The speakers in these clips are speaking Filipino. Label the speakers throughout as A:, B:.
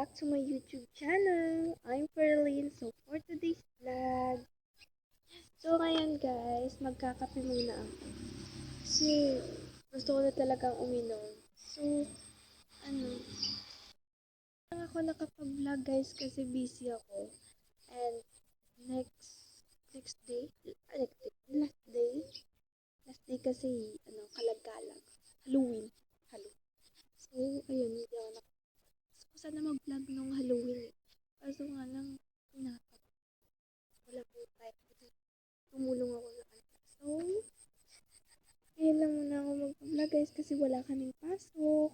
A: back to my YouTube channel. I'm Perlin. So for today's vlog, ngayon guys, magkakape muna ako. Kasi gusto ko na talagang uminom. So, lang ako nakapag-vlog guys kasi busy ako. And next day, last day kasi, kalag-kalag. Halloween. So, ayun, hindi ako gusto ko sana mag-vlog nung Halloween eh. Kaso nga lang, wala po tayo. Tumulong ako sa kanya. So, ngayon lang muna ako mag-vlog guys kasi wala kaming pasok.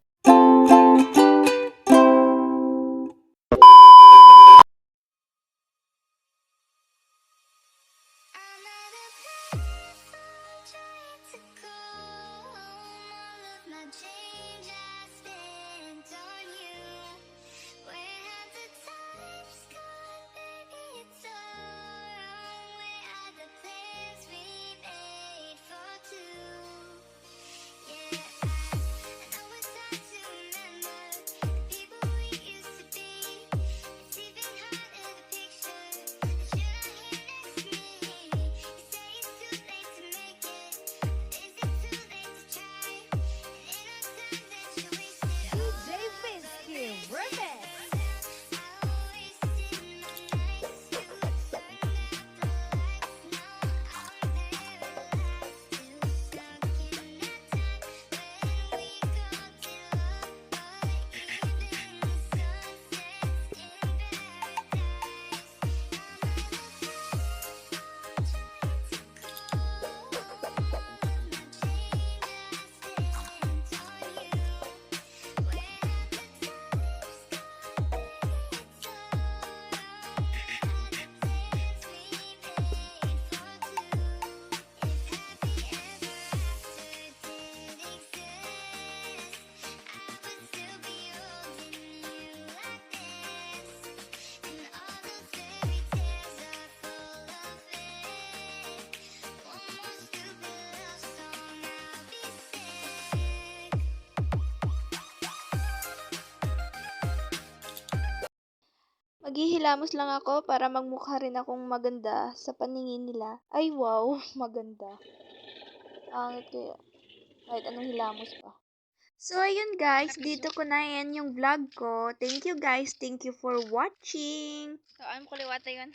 A: Maghihilamos lang ako para magmukha rin akong maganda sa paningin nila. Ay wow, maganda. Pangit kaya. Kahit anong hilamos pa. So ayun guys, dito ko na yan yung vlog ko. Thank you guys. Thank you for watching.
B: So, ano kuliwata yun?